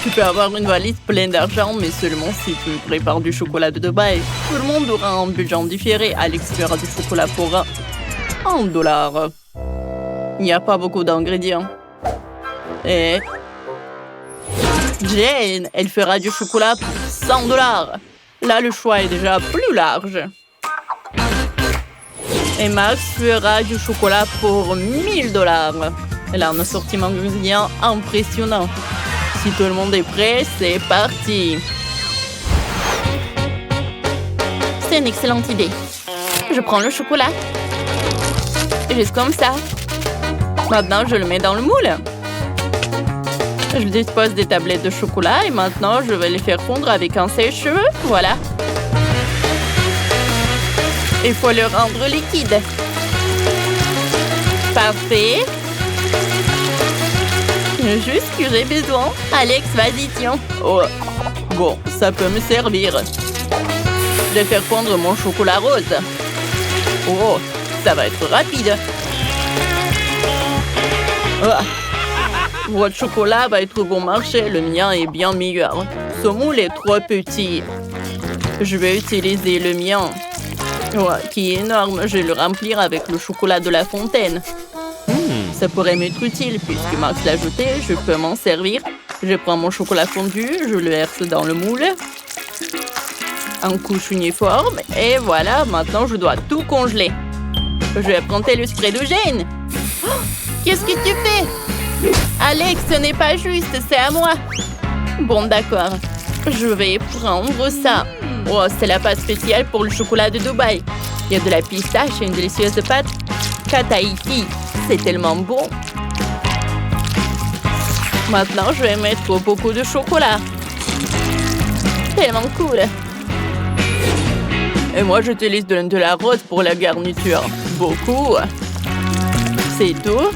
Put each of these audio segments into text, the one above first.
Tu peux avoir une valise pleine d'argent, mais seulement si tu prépares du chocolat de Dubaï. Tout le monde aura un budget différé. Alex fera du chocolat pour $1. Il n'y a pas beaucoup d'ingrédients. Et Jane, elle fera du chocolat pour $100. Là, le choix est déjà plus large. Et Max fera du chocolat pour $1000. Elle a un assortiment d'ingrédients impressionnant. Si tout le monde est prêt, c'est parti. C'est une excellente idée. Je prends le chocolat. Juste comme ça. Maintenant, je le mets dans le moule. Je dispose des tablettes de chocolat et maintenant, je vais les faire fondre avec un sèche-cheveux. Voilà. Il faut le rendre liquide. Parfait. Juste ce que j'ai besoin. Alex, vas-y, tiens. Oh, bon, ça peut me servir. Je vais faire fondre mon chocolat rose. Oh, ça va être rapide. Ah. Votre chocolat va être bon marché. Le mien est bien meilleur. Ce moule est trop petit. Je vais utiliser le mien. Oh, qui est énorme. Je vais le remplir avec le chocolat de la fontaine. Ça pourrait m'être utile puisque Max l'a ajouté. Je peux m'en servir. Je prends mon chocolat fondu. Je le verse dans le moule. En couche uniforme. Et voilà, maintenant je dois tout congeler. Je vais prendre le spray de Jane. Oh, qu'est-ce que tu fais? Alex, ce n'est pas juste, c'est à moi. Bon, d'accord. Je vais prendre ça. Oh, c'est la pâte spéciale pour le chocolat de Dubaï. Il y a de la pistache et une délicieuse pâte Kataïti. C'est tellement bon. Maintenant, je vais mettre beaucoup de chocolat. Tellement cool. Et moi, j'utilise de la rose pour la garniture. Beaucoup. C'est tout.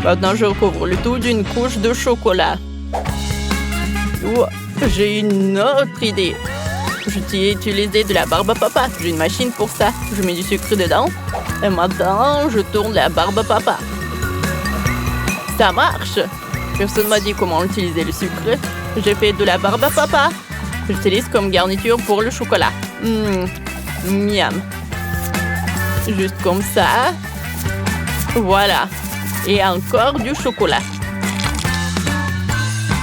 Maintenant, je recouvre le tout d'une couche de chocolat. Oh, j'ai une autre idée. Je t'ai utilisé de la barbe à papa. J'ai une machine pour ça. Je mets du sucre dedans. Et maintenant, je tourne la barbe à papa. Ça marche. Personne m'a dit comment utiliser le sucre. J'ai fait de la barbe à papa. J'utilise comme garniture pour le chocolat. Miam. Juste comme ça. Voilà. Et encore du chocolat.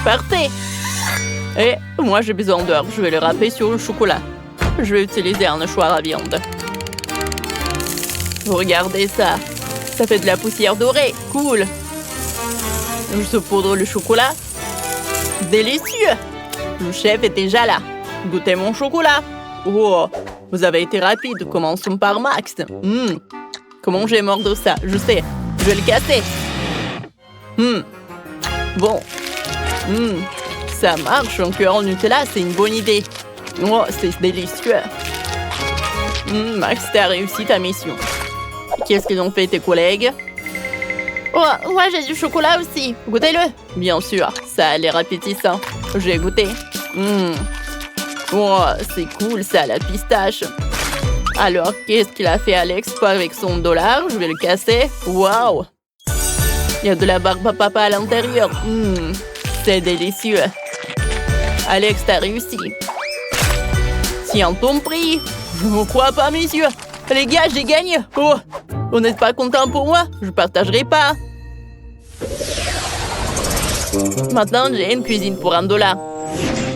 Parfait. Et moi, j'ai besoin d'heures. Je vais le râper sur le chocolat. Je vais utiliser un hachoir à viande. Regardez ça. Ça fait de la poussière dorée. Cool. Je saupoudre le chocolat. Délicieux. Le chef est déjà là. Goûtez mon chocolat. Oh, vous avez été rapide. Commençons par Max. Comment je vais mordre ça? Je sais. Je vais le casser. Bon. Ça marche. Un cœur en Nutella, c'est une bonne idée. Oh, c'est délicieux. Max, t'as réussi ta mission. Qu'est-ce qu'ils ont fait tes collègues? Oh, moi j'ai du chocolat aussi. Goûtez-le. Bien sûr, ça a l'air appétissant. J'ai goûté. Oh, c'est cool ça, la pistache. Alors, qu'est-ce qu'il a fait Alex avec son $? Je vais le casser. Waouh! Il y a de la barbe à papa à l'intérieur. C'est délicieux. Alex, t'as réussi. Tiens ton prix. Je ne vous crois pas, messieurs. Les gars, j'ai gagné. Oh, vous n'êtes pas content pour moi? Je ne partagerai pas. Maintenant, j'ai une cuisine pour $1.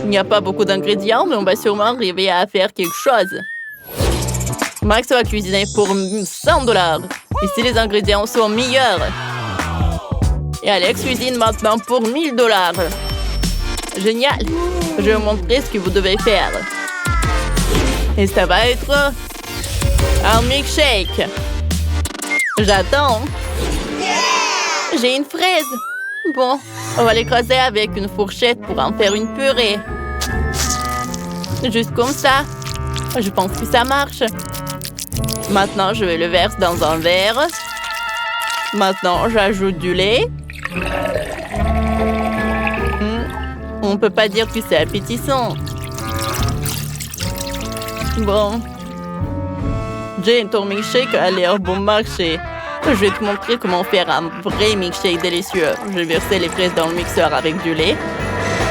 Il n'y a pas beaucoup d'ingrédients, mais on va sûrement arriver à faire quelque chose. Max va cuisiner pour $100. Ici, les ingrédients sont meilleurs. Et Alex cuisine maintenant pour $1000. Génial. Je vais vous montrer ce que vous devez faire. Et ça va être un milkshake. J'attends. J'ai une fraise. Bon, on va l'écraser avec une fourchette pour en faire une purée. Juste comme ça. Je pense que ça marche. Maintenant, je vais le verser dans un verre. Maintenant, j'ajoute du lait. On peut pas dire que c'est appétissant. Bon. Jane, ton milkshake a l'air bon marché. Je vais te montrer comment faire un vrai milkshake délicieux. Je vais verser les fraises dans le mixeur avec du lait.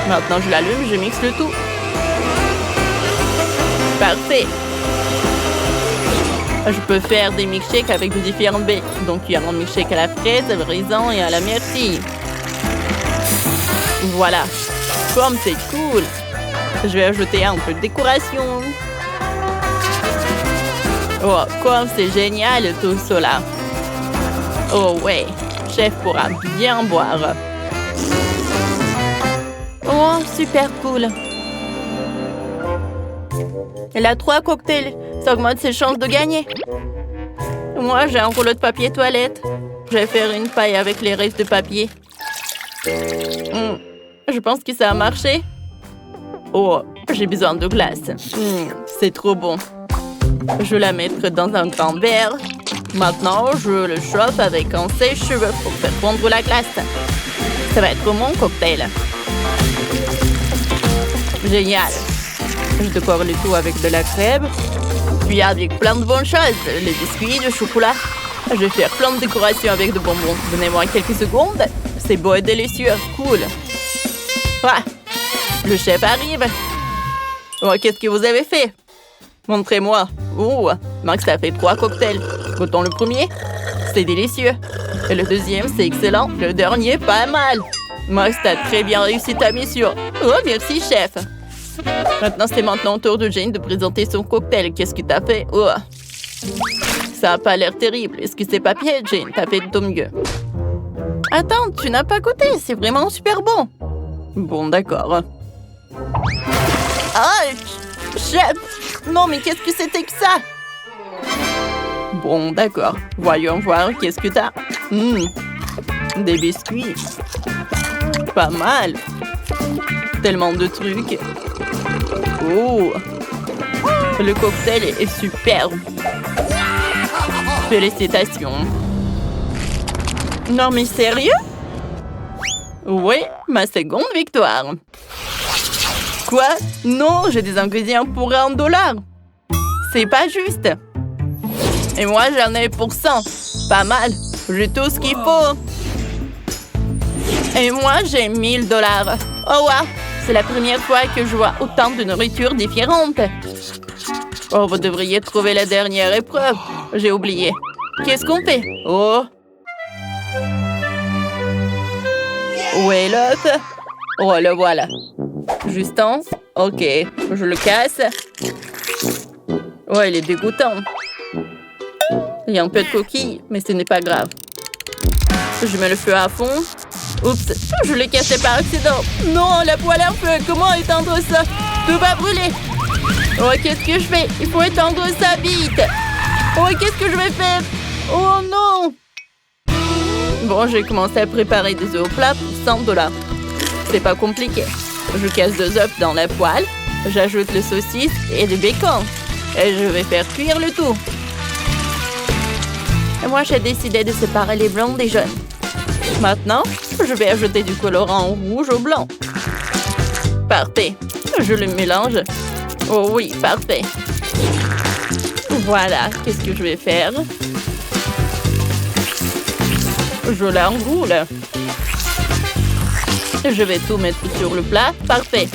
Maintenant, je l'allume, je mixe le tout. Parfait. Je peux faire des milkshakes avec de différentes baies. Donc, il y a un milkshake à la fraise, au raisin et à la myrtille. Voilà. Comme c'est cool. Je vais ajouter un peu de décoration. Oh, comme c'est génial tout cela. Oh ouais, chef pourra bien boire. Oh, super cool. Elle a 3 cocktails. Ça augmente ses chances de gagner. Moi, j'ai un rouleau de papier toilette. Je vais faire une paille avec les restes de papier. Je pense que ça a marché. Oh, j'ai besoin de glace. C'est trop bon. Je vais la mettre dans un grand verre. Maintenant, je le chauffe avec un sèche-cheveux pour faire fondre la glace. Ça va être mon cocktail. Génial. Je décore le tout avec de la crème. Puis avec plein de bonnes choses. Les biscuits, le chocolat. Je vais faire plein de décorations avec de bonbons. Donnez-moi quelques secondes. C'est beau et délicieux. Cool. Ah, le chef arrive. Oh, qu'est-ce que vous avez fait? Montrez-moi. Oh, Max a fait 3 cocktails. Goûtons le premier. C'est délicieux. Et le deuxième, c'est excellent. Le dernier, pas mal. Max, t'as très bien réussi ta mission. Oh, merci, chef. Maintenant au tour de Jane de présenter son cocktail. Qu'est-ce que t'as fait? Oh, ça a pas l'air terrible. Est-ce que c'est papier, Jane? T'as fait de ton mieux. Attends, tu n'as pas goûté. C'est vraiment super bon. Bon, d'accord. Ah, chef! Non, mais qu'est-ce que c'était que ça? Bon, d'accord. Voyons voir, qu'est-ce que t'as? Des biscuits. Pas mal. Tellement de trucs. Oh! Le cocktail est superbe. Félicitations. Non, mais sérieux? Oui, ma seconde victoire. Quoi? Non, j'ai des ingrédients pour $1. C'est pas juste. Et moi, j'en ai pour 100. Pas mal. J'ai tout ce qu'il faut. Et moi, j'ai $1000. Oh, wow! C'est la première fois que je vois autant de nourriture différente. Oh, vous devriez trouver la dernière épreuve. J'ai oublié. Qu'est-ce qu'on fait? Oh! Où est l'autre? Oh, le voilà. Justin? Ok, je le casse. Ouais, il est dégoûtant. Il y a un peu de coquille, mais ce n'est pas grave. Je mets le feu à fond. Oups, je l'ai cassé par accident. Non, la poêle à feu, comment éteindre ça? Tout va brûler. Oh, qu'est-ce que je fais? Il faut éteindre ça vite. Oh, qu'est-ce que je vais faire? Oh non! Bon, j'ai commencé à préparer des œufs au plat pour $100. C'est pas compliqué. Je casse 2 œufs dans la poêle. J'ajoute le saucisse et le bacon. Et je vais faire cuire le tout. Et moi, j'ai décidé de séparer les blancs des jaunes. Maintenant, je vais ajouter du colorant rouge au blanc. Parfait. Je le mélange. Oh oui, parfait. Voilà, qu'est-ce que je vais faire? Je l'enroule. Je vais tout mettre sur le plat. Parfait.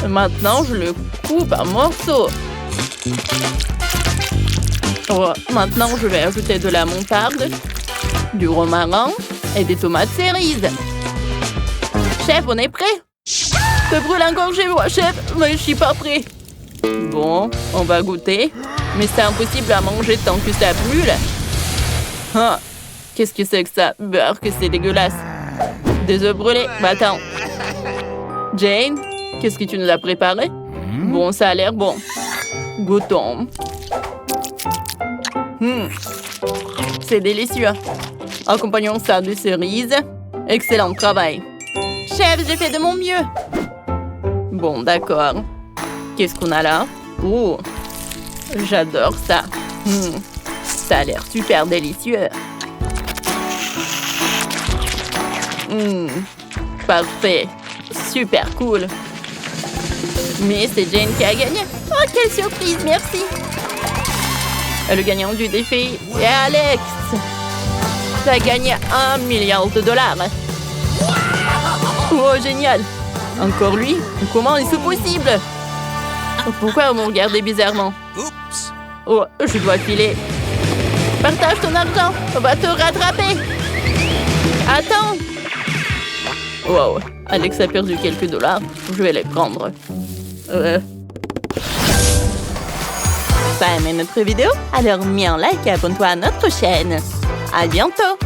Maintenant, je le coupe en morceaux. Oh, maintenant, je vais ajouter de la moutarde, du romarin et des tomates cerises. Chef, on est prêt? Ça brûle encore chez moi, chef, mais je suis pas prêt. Bon, on va goûter. Mais c'est impossible à manger tant que ça brûle. Ah, qu'est-ce que c'est que ça? Beurre, que c'est dégueulasse. Des œufs brûlés. Bah attends. Jane, qu'est-ce que tu nous as préparé? Bon, ça a l'air bon. Goûtons. C'est délicieux. Accompagnons ça de cerises. Excellent travail. Chef, j'ai fait de mon mieux. Bon, d'accord. Qu'est-ce qu'on a là? Oh, j'adore ça. Ça a l'air super délicieux. Parfait. Super cool. Mais c'est Jane qui a gagné. Oh, quelle surprise, merci. Le gagnant du défi est Alex. Ça a gagné $1 milliard. Oh, génial. Encore lui? Comment est-ce possible? Pourquoi vous me regardez bizarrement? Oups! Oh, je dois filer. Partage ton argent, on va te rattraper. Attends. Wow, Alex a perdu quelques dollars. Je vais les prendre. Ça aimé notre vidéo? Alors mets un like et abonne-toi à notre chaîne. À bientôt!